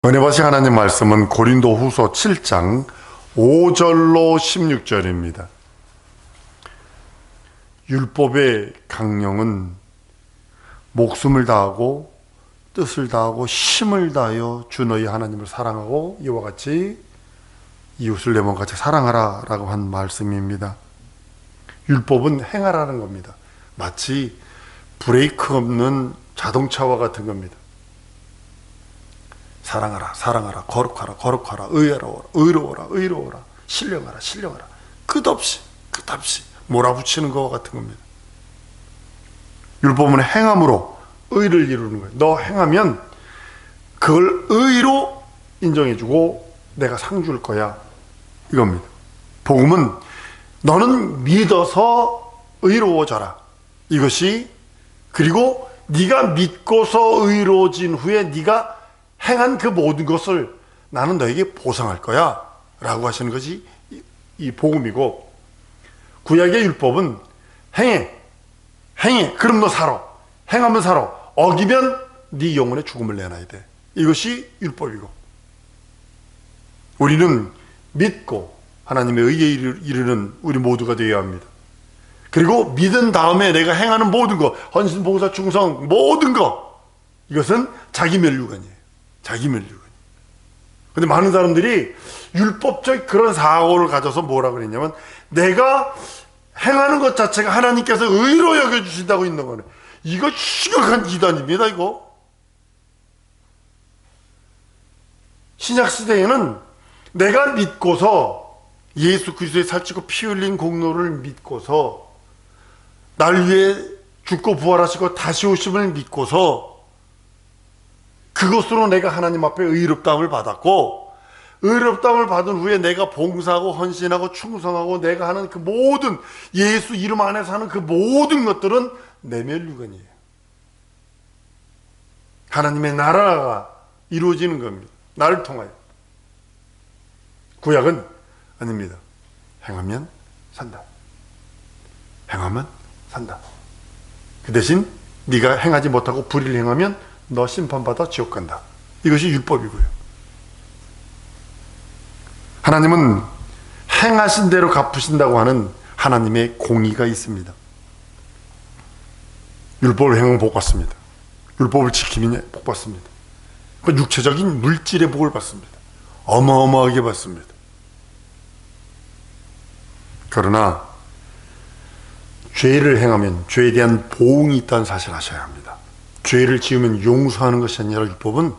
은혜 받으신 하나님 말씀은 고린도후서 7장 5절로 16절입니다. 율법의 강령은 목숨을 다하고 뜻을 다하고 힘을 다하여 주 너희 하나님을 사랑하고 이와 같이 이웃을 내 몸같이 사랑하라 라고 한 말씀입니다. 율법은 행하라는 겁니다. 마치 브레이크 없는 자동차와 같은 겁니다. 사랑하라, 사랑하라, 거룩하라, 거룩하라, 의로워라, 의로워라, 의로워라, 신령하라, 신령하라. 끝없이 몰아붙이는 것과 같은 겁니다. 율법은 행함으로 의를 이루는 거예요. 너 행하면 그걸 의로 인정해주고 내가 상 줄 거야, 이겁니다. 복음은 너는 믿어서 의로워져라, 이것이. 그리고 네가 믿고서 의로워진 후에 네가 행한 그 모든 것을 나는 너에게 보상할 거야 라고 하시는 것이 이 복음이고, 구약의 율법은 행해 그럼 너 살아, 행하면 살아, 어기면 네 영혼의 죽음을 내놔야 돼, 이것이 율법이고, 우리는 믿고 하나님의 의에 이르는 우리 모두가 되어야 합니다. 그리고 믿은 다음에 내가 행하는 모든 것, 헌신, 봉사, 충성, 모든 것, 이것은 자기 면류관이에요. 자기 면류관. 근데 많은 사람들이 율법적 그런 사고를 가져서 뭐라 그랬냐면, 내가 행하는 것 자체가 하나님께서 의로 여겨주신다고 있는 거네. 이거 심각한 이단입니다, 이거. 신약시대에는 내가 믿고서 예수 그리스도의 살찌고 피 흘린 공로를 믿고서 날 위해 죽고 부활하시고 다시 오심을 믿고서 그것으로 내가 하나님 앞에 의롭다함을 받았고, 의롭다함을 받은 후에 내가 봉사하고 헌신하고 충성하고 내가 하는 그 모든 예수 이름 안에서 하는 그 모든 것들은 내 면류관이에요. 하나님의 나라가 이루어지는 겁니다. 나를 통하여. 구약은 아닙니다. 행하면 산다. 행하면 산다. 그 대신 네가 행하지 못하고 불의를 행하면 너 심판받아 지옥 간다. 이것이 율법이고요. 하나님은 행하신 대로 갚으신다고 하는 하나님의 공의가 있습니다. 율법을 행하면 복 받습니다. 율법을 지키면 복 받습니다. 육체적인 물질의 복을 받습니다. 어마어마하게 받습니다. 그러나 죄를 행하면 죄에 대한 보응이 있다는 사실을 아셔야 합니다. 죄를 지으면 용서하는 것이 아니라 율법은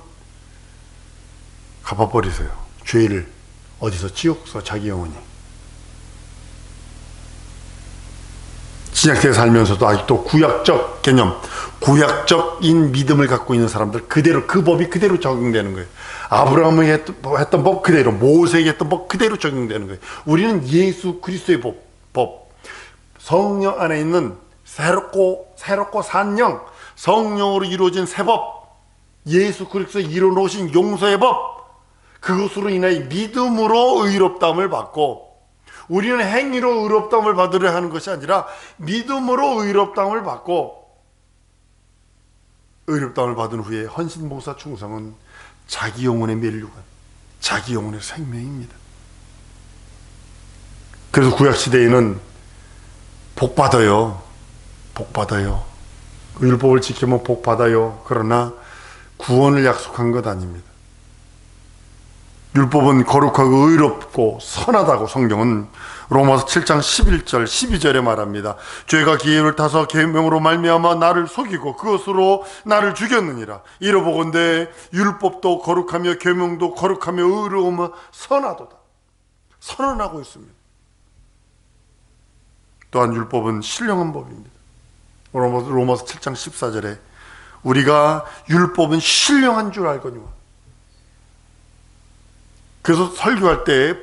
갚아버리세요. 죄를. 어디서? 지옥서. 자기 영혼이. 신약시대에 살면서도 아직도 구약적 개념, 구약적인 믿음을 갖고 있는 사람들 그대로, 그 법이 그대로 적용되는 거예요. 아브라함이 했던 법 그대로, 모세에게 했던 법 그대로 적용되는 거예요. 우리는 예수 그리스도의 법, 성령 안에 있는 새롭고 산 영, 성령으로 이루어진 새 법, 예수 그리스도에 이루어놓으신 용서의 법, 그것으로 인하여 믿음으로 의롭다함을 받고, 우리는 행위로 의롭다함을 받으려 하는 것이 아니라 믿음으로 의롭다함을 받고, 의롭다함을 받은 후에 헌신, 봉사, 충성은 자기 영혼의 면류관, 자기 영혼의 생명입니다. 그래서 구약시대에는 복 받아요. 율법을 지키면 복 받아요. 그러나 구원을 약속한 것 아닙니다. 율법은 거룩하고 의롭고 선하다고 성경은 로마서 7장 11절 12절에 말합니다. 죄가 기회를 타서 계명으로 말미암아 나를 속이고 그것으로 나를 죽였느니라. 이러보건대 율법도 거룩하며 계명도 거룩하며 의로우며 선하도다. 선언하고 있습니다. 또한 율법은 신령한 법입니다. 로마서 7장 14절에 우리가 율법은 신령한 줄 알거니와. 그래서 설교할 때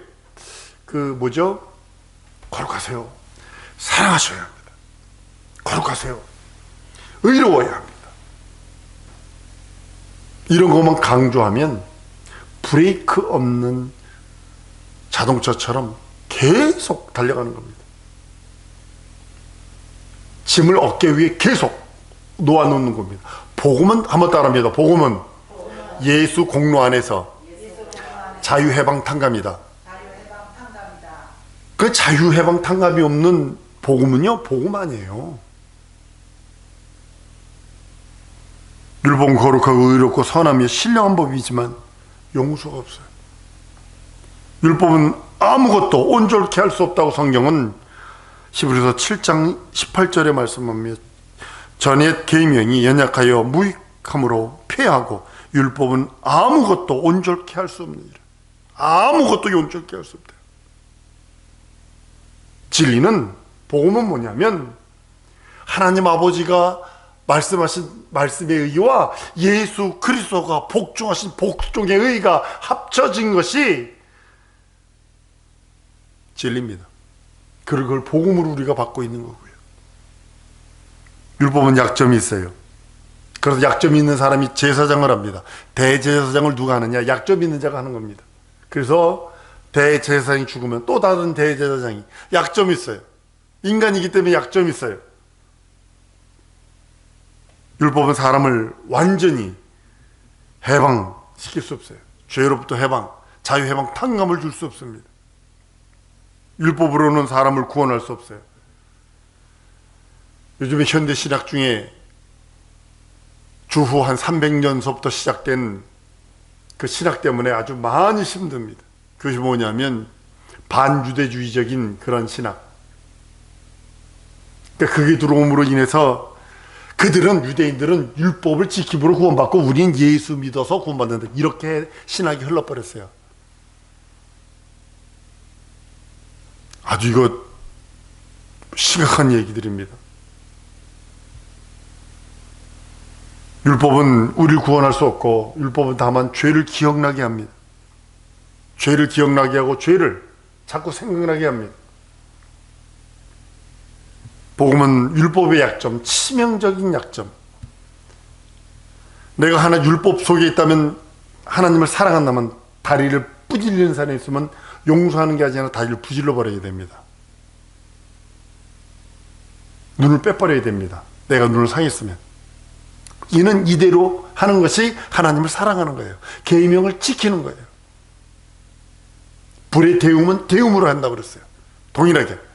거룩하세요, 사랑하셔야 합니다. 거룩하세요, 의로워야 합니다. 이런 것만 강조하면 브레이크 없는 자동차처럼 계속 달려가는 겁니다. 짐을 어깨 위에 계속 놓아놓는 겁니다. 복음은 한번 따라합니다. 복음은 예수 공로 안에서 자유해방 탕감이다. 그 자유해방 탕감이 없는 복음은요, 복음 아니에요. 율법은 거룩하고 의롭고 선하며 신령한 법이지만 용서가 없어요. 율법은 아무것도 온전케 할 수 없다고 성경은 히브리서 7장 18절에 말씀합니다. 전옛 계명이 연약하여 무익함으로 폐하고 율법은 아무것도 온전케 할 수 없는 일. 아무것도 온전케 할 수 없다. 진리는, 복음은 뭐냐면 하나님 아버지가 말씀하신 말씀의 의와 예수 그리스도가 복종하신 복종의 의가 합쳐진 것이 진리입니다. 그걸 복음으로 우리가 받고 있는 거고요. 율법은 약점이 있어요. 그래서 약점이 있는 사람이 제사장을 합니다. 대제사장을 누가 하느냐? 약점 있는 자가 하는 겁니다. 그래서 대제사장이 죽으면 또 다른 대제사장이 약점이 있어요. 인간이기 때문에 약점이 있어요. 율법은 사람을 완전히 해방시킬 수 없어요. 죄로부터 해방, 자유해방, 탕감을 줄 수 없습니다. 율법으로는 사람을 구원할 수 없어요. 요즘에 현대 신학 중에 주후 한 300년서부터 시작된 그 신학 때문에 아주 많이 힘듭니다. 그것이 뭐냐면 반유대주의적인 그런 신학. 그러니까 그게 들어옴으로 인해서 유대인들은 율법을 지킴으로 구원받고 우리는 예수 믿어서 구원받는다. 이렇게 신학이 흘러버렸어요. 아주 이거 심각한 얘기들입니다. 율법은 우리를 구원할 수 없고 율법은 다만 죄를 기억나게 합니다. 죄를 기억나게 하고 죄를 자꾸 생각나게 합니다. 복음은 율법의 약점, 치명적인 약점. 내가 하나 율법 속에 있다면, 하나님을 사랑한다면 다리를 부질리는 사람이 있으면 용서하는 게 아니라 다리를 부질러 버려야 됩니다. 눈을 빼버려야 됩니다. 내가 눈을 상했으면. 이는 이대로 하는 것이 하나님을 사랑하는 거예요. 계명을 지키는 거예요. 불의 데움은 데움으로 한다고 그랬어요. 동일하게.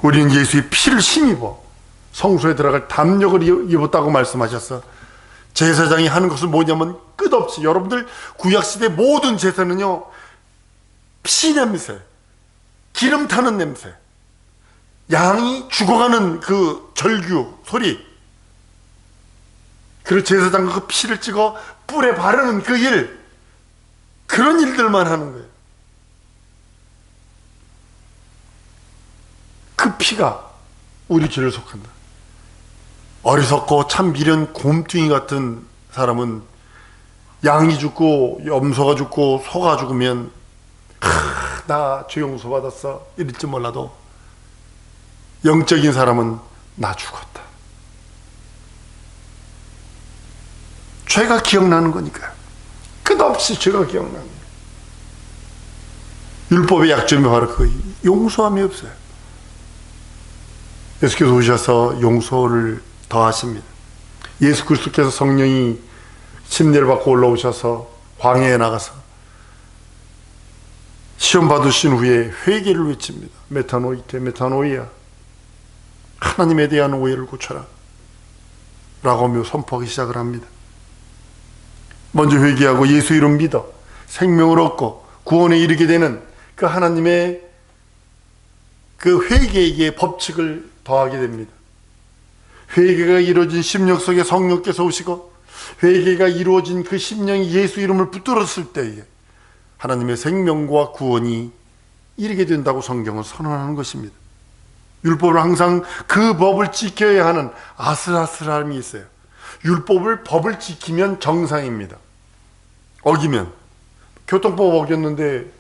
우리는 예수의 피를 힘입어 성소에 들어갈 담력을 입었다고 말씀하셨어. 제사장이 하는 것은 뭐냐면 끝없이, 여러분들 구약시대 모든 제사는요, 피 냄새, 기름 타는 냄새, 양이 죽어가는 그 절규 소리, 그리고 제사장과 그 피를 찍어 뿔에 바르는 그 일, 그런 일들만 하는 거예요. 그 피가 우리 죄를 속한다. 어리석고 참 미련 곰뚱이 같은 사람은 양이 죽고 염소가 죽고 소가 죽으면 나 죄 용서 받았어 이럴지 몰라도, 영적인 사람은 나 죽었다. 죄가 기억나는 거니까요. 끝없이 죄가 기억나는 거예요. 율법의 약점이 바로 그거예요. 용서함이 없어요. 예수께서 오셔서 용서를 더하십니다. 예수 그리스도께서 성령이 침례를 받고 올라오셔서 광야에 나가서 시험 받으신 후에 회개를 외칩니다. 메타노이테 메타노이야, 하나님에 대한 오해를 고쳐라 라고 하며 선포하기 시작을 합니다. 먼저 회개하고 예수 이름 믿어 생명을 얻고 구원에 이르게 되는 그 하나님의 그 회개의 법칙을 더하게 됩니다. 회개가 이루어진 심령 속에 성령께서 오시고, 회개가 이루어진 그 심령이 예수 이름을 붙들었을 때에 하나님의 생명과 구원이 이르게 된다고 성경은 선언하는 것입니다. 율법을 항상 그 법을 지켜야 하는 아슬아슬함이 있어요. 법을 지키면 정상입니다. 어기면, 교통법 어겼는데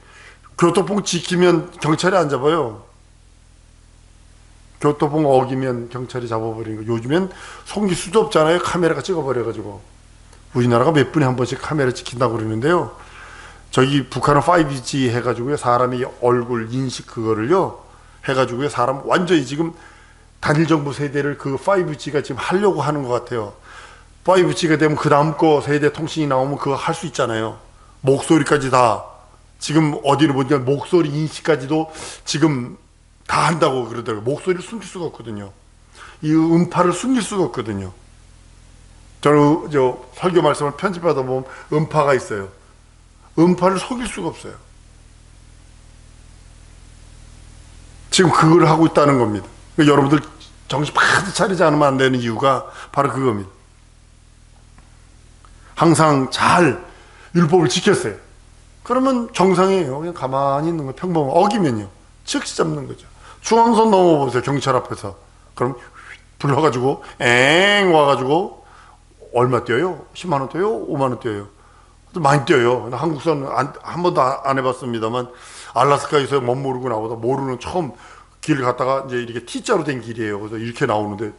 교통법 지키면 경찰이 안 잡아요. 교통법 어기면 경찰이 잡아버리는 거. 요즘엔 속일 수도 없잖아요. 카메라가 찍어버려가지고. 우리나라가 몇 분에 한 번씩 카메라 찍힌다고 그러는데요. 저기 북한은 5G 해가지고요, 사람이 얼굴 인식 그거를요 해가지고요, 사람 완전히 지금 단일 정부 세대를 그 5G가 지금 하려고 하는 것 같아요. 5G가 되면 그 다음 거 세대 통신이 나오면 그거 할 수 있잖아요. 목소리까지 다, 지금 어디를 보니까 목소리 인식까지도 지금 다 한다고 그러더라고요. 목소리를 숨길 수가 없거든요. 이 음파를 숨길 수가 없거든요. 저는 설교 말씀을 편집하다 보면 음파가 있어요. 음파를 속일 수가 없어요. 지금 그걸 하고 있다는 겁니다. 그러니까 여러분들 정신 바짝 차리지 않으면 안 되는 이유가 바로 그겁니다. 항상 잘 율법을 지켰어요. 그러면 정상이에요. 그냥 가만히 있는 거, 평범. 어기면요, 즉시 잡는 거죠. 중앙선 넘어보세요, 경찰 앞에서. 그럼 불러가지고 엥 와가지고 얼마 뛰어요? 10만 원 뛰어요? 5만 원 뛰어요? 많이 뛰어요. 한국선 한 번도 안 해봤습니다만, 알라스카에서 멋 모르고 나보다 모르는 처음 길 갔다가 이제 이렇게 T자로 된 길이에요. 그래서 이렇게 나오는데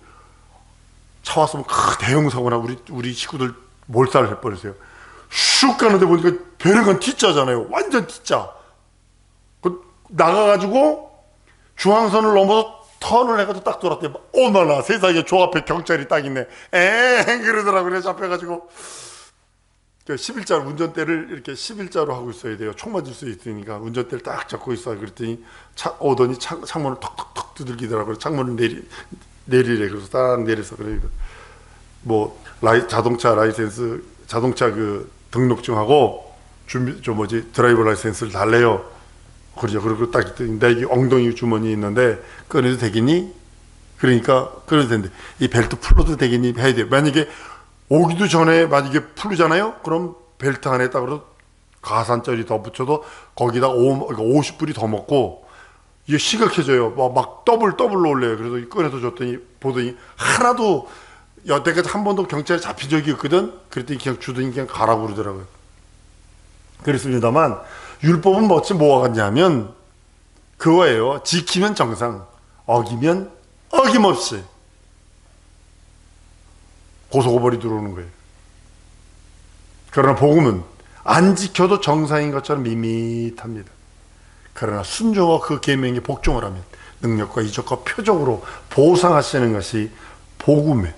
차 왔으면 대형 사고나 우리 식구들 몰살을 해버렸어요. 슉 가는데 보니까 베르간 T자잖아요. 완전 T자. 나가가지고 중앙선을 넘어서 턴을 해가지고 딱 돌았더니 어머나 세상에 저 앞에 경찰이 딱 있네. 그러더라고요. 그래서 잡혀가지고 11자로 운전대를 이렇게 11자로 하고 있어야 돼요. 총 맞을 수 있으니까 운전대를 딱 잡고 있어요. 그랬더니 오더니 창문을 턱턱턱 두들기더라고요. 창문을 내리래. 그래서 딱 내려서 그래. 뭐 자동차 라이센스, 자동차 그 등록증하고 드라이버 라이센스를 달래요. 그러죠. 그리고 딱 있더니 내 엉덩이 주머니에 있는데 꺼내도 되겠니? 그러니까 꺼내도 되는데 이 벨트 풀어도 되겠니? 해야 돼요. 만약에 오기도 전에 만약에 풀리잖아요? 그럼 벨트 안에다가 가산점이 더 붙여도 거기다 50불이 더 먹고, 이게 심각해져요. 막 더블로 올려요. 그래서 꺼내서 줬더니 보더니 하나도 여태까지 한 번도 경찰에 잡힌 적이 없거든? 그랬더니 그냥 주더니 그냥 가라고 그러더라고요. 그랬습니다만, 율법은 뭐와 같냐면, 그거예요. 지키면 정상, 어기면 어김없이 고소고발이 들어오는 거예요. 그러나 복음은 안 지켜도 정상인 것처럼 밋밋합니다. 그러나 순종과 그 계명에 복종을 하면 능력과 이적과 표적으로 보상하시는 것이 복음의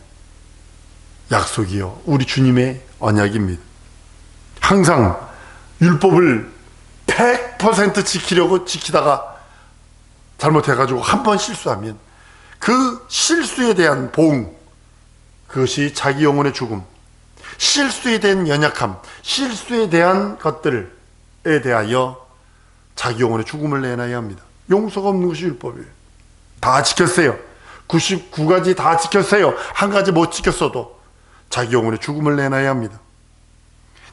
약속이요, 우리 주님의 언약입니다. 항상 율법을 100% 지키다가 잘못해가지고 한 번 실수하면 그 실수에 대한 보응, 그것이 자기 영혼의 죽음, 실수에 대한 연약함, 실수에 대한 것들에 대하여 자기 영혼의 죽음을 내놔야 합니다. 용서가 없는 것이 율법이에요. 다 지켰어요. 99가지 다 지켰어요. 한 가지 못 지켰어도 자기 영혼의 죽음을 내놔야 합니다.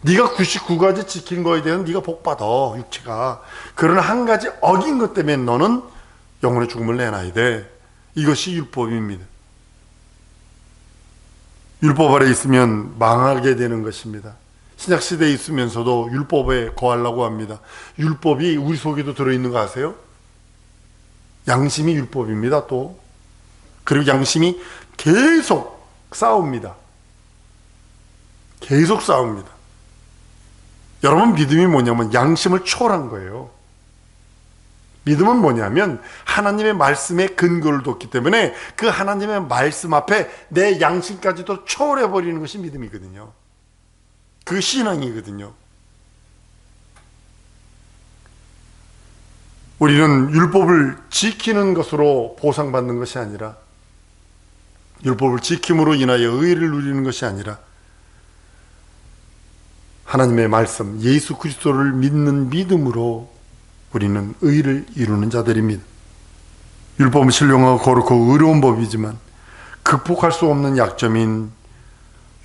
네가 99가지 지킨 거에 대한 네가 복받아, 육체가. 그러나 한 가지 어긴 것 때문에 너는 영혼의 죽음을 내놔야 돼. 이것이 율법입니다. 율법 아래 있으면 망하게 되는 것입니다. 신약시대에 있으면서도 율법에 거하려고 합니다. 율법이 우리 속에도 들어있는 거 아세요? 양심이 율법입니다. 또 그리고 양심이 계속 싸웁니다. 계속 싸웁니다. 여러분, 믿음이 뭐냐면 양심을 초월한 거예요. 믿음은 뭐냐면 하나님의 말씀에 근거를 뒀기 때문에 그 하나님의 말씀 앞에 내 양심까지도 초월해버리는 것이 믿음이거든요. 그 신앙이거든요. 우리는 율법을 지키는 것으로 보상받는 것이 아니라, 율법을 지킴으로 인하여 의를 누리는 것이 아니라, 하나님의 말씀, 예수 그리스도를 믿는 믿음으로 우리는 의를 이루는 자들입니다. 율법은 신령하고 거룩하고 의로운 법이지만 극복할 수 없는 약점인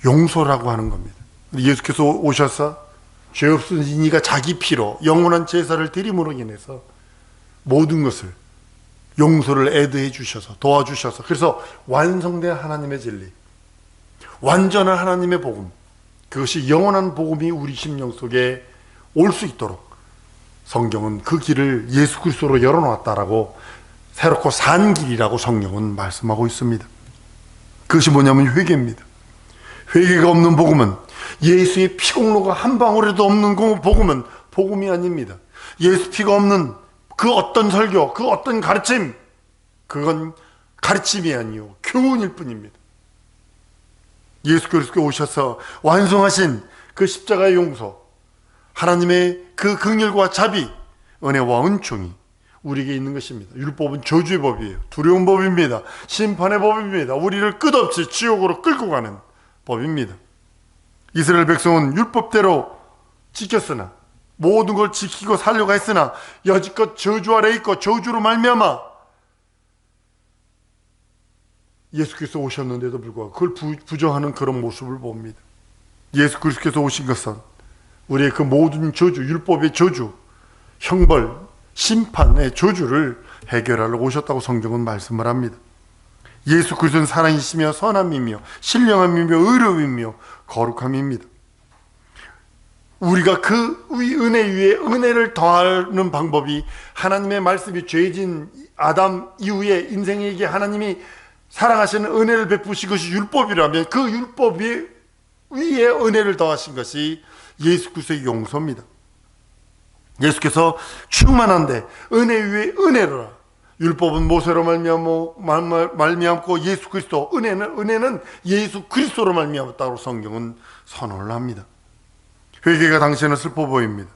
용서라고 하는 겁니다. 예수께서 오셔서 죄 없은 이가 자기 피로 영원한 제사를 드림으로 인해서 모든 것을 용서를 애드해 주셔서 도와주셔서, 그래서 완성된 하나님의 진리, 완전한 하나님의 복음, 그것이 영원한 복음이 우리 심령 속에 올 수 있도록 성경은 그 길을 예수 그리스도로 열어놓았다라고, 새롭고 산 길이라고 성경은 말씀하고 있습니다. 그것이 뭐냐면 회개입니다. 회개가 없는 복음은, 예수의 피공로가 한 방울에도 없는 복음은 복음이 아닙니다. 예수 피가 없는 그 어떤 설교, 그 어떤 가르침, 그건 가르침이 아니요 교훈일 뿐입니다. 예수 그리스도께 오셔서 완성하신 그 십자가의 용서, 하나님의 그 긍휼과 자비, 은혜와 은총이 우리에게 있는 것입니다. 율법은 저주의 법이에요. 두려운 법입니다. 심판의 법입니다. 우리를 끝없이 지옥으로 끌고 가는 법입니다. 이스라엘 백성은 율법대로 지켰으나, 모든 걸 지키고 살려고 했으나 여지껏 저주 아래 있고 저주로 말미암아 예수께서 오셨는데도 불구하고 그걸 부정하는 그런 모습을 봅니다. 예수 그리스도께서 오신 것은 우리의 그 모든 저주, 율법의 저주, 형벌, 심판의 저주를 해결하러 오셨다고 성경은 말씀을 합니다. 예수 그리스도는 살아계시며 선함이며 신령함이며 의로움이며 거룩함입니다. 우리가 그 은혜 위에 은혜를 더하는 방법이, 하나님의 말씀이 죄진 아담 이후에 인생에게 하나님이 사랑하시는 은혜를 베푸신 것이 율법이라면, 그 율법 위에 은혜를 더하신 것이 예수 그리스도의 용서입니다. 예수께서 충만한데 은혜 위에 은혜로라. 율법은 모세로 말미암고 예수 그리스도, 은혜는 예수 그리스도로 말미암았다고 성경은 선언을 합니다. 회개가 당신은 슬퍼 보입니다.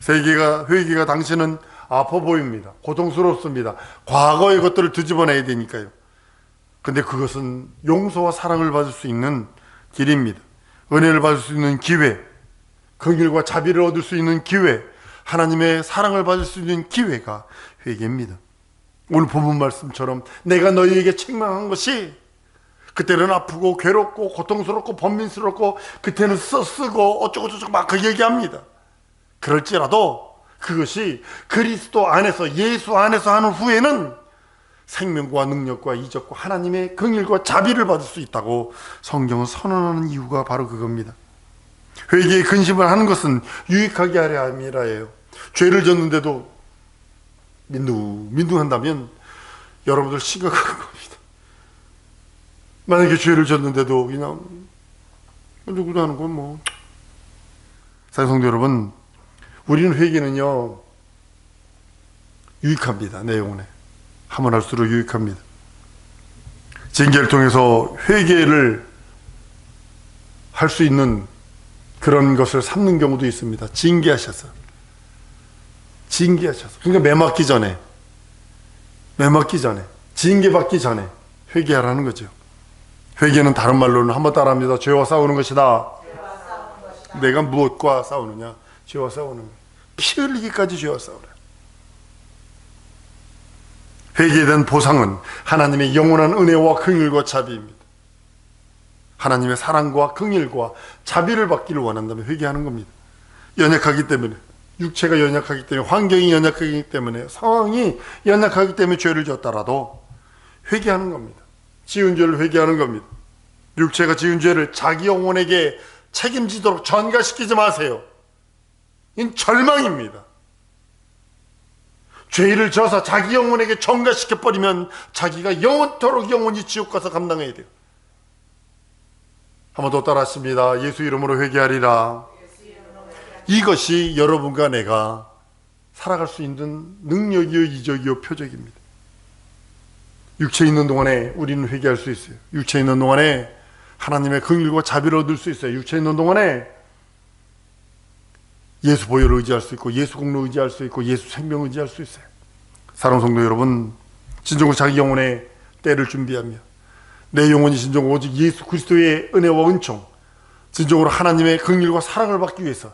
회개가 당신은 아파 보입니다. 고통스럽습니다. 과거의 것들을 뒤집어내야 되니까요. 근데 그것은 용서와 사랑을 받을 수 있는 길입니다. 은혜를 받을 수 있는 기회, 긍휼과 자비를 얻을 수 있는 기회, 하나님의 사랑을 받을 수 있는 기회가 회개입니다. 오늘 본문 말씀처럼 내가 너희에게 책망한 것이, 그때는 아프고 괴롭고 고통스럽고 번민스럽고 그때는 쓰고 어쩌고저쩌고 막 그 얘기합니다. 그럴지라도 그것이 그리스도 안에서, 예수 안에서 하는 후에는 생명과 능력과 이적과 하나님의 긍휼과 자비를 받을 수 있다고 성경은 선언하는 이유가 바로 그겁니다. 회개에 근심을 하는 것은 유익하게 하려 함이라예요. 죄를 졌는데도 민둥한다면 여러분들 심각한 겁니다. 만약에 죄를 졌는데도 그냥 누구도 하는 건 뭐. 사랑성도 여러분, 우리는 회개는요 유익합니다. 내 영혼에 하면 할수록 유익합니다. 징계를 통해서 회개를 할 수 있는 그런 것을 삼는 경우도 있습니다. 징계하셔서. 그러니까 매 맞기 전에, 징계받기 전에 회개하라는 거죠. 회개는 다른 말로는 한번 따라합니다. 죄와 싸우는 것이다. 내가 무엇과 싸우느냐? 죄와 싸우는 것. 피 흘리기까지 죄와 싸우라. 회개에 대한 보상은 하나님의 영원한 은혜와 긍휼과 자비입니다. 하나님의 사랑과 긍휼과 자비를 받기를 원한다면 회개하는 겁니다. 연약하기 때문에, 육체가 연약하기 때문에, 환경이 연약하기 때문에, 상황이 연약하기 때문에 죄를 졌더라도 회개하는 겁니다. 지은 죄를 회개하는 겁니다. 육체가 지은 죄를 자기 영혼에게 책임지도록 전가시키지 마세요. 이건 절망입니다. 죄를 져서 자기 영혼에게 전가시켜버리면 자기가 영원토록 영원히 지옥 가서 감당해야 돼요. 한 번 더 따라하십니다. 예수 이름으로 회개하리라. 이것이 여러분과 내가 살아갈 수 있는 능력이요, 이적이요, 표적입니다. 육체에 있는 동안에 우리는 회개할 수 있어요. 육체에 있는 동안에 하나님의 긍휼과 자비를 얻을 수 있어요. 육체에 있는 동안에 예수 보혈을 의지할 수 있고, 예수 공로 의지할 수 있고, 예수 생명 의지할 수 있어요. 사랑하는 성도 여러분, 진정으로 자기 영혼의 때를 준비하며 내 영혼이 진정으로 오직 예수 그리스도의 은혜와 은총, 진정으로 하나님의 긍휼과 사랑을 받기 위해서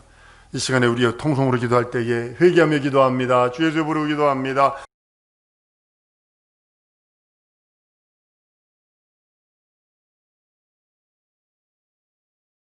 이 시간에 우리 통성으로 기도할 때에 회개하며 기도합니다. 주 예수의 부르고 기도합니다.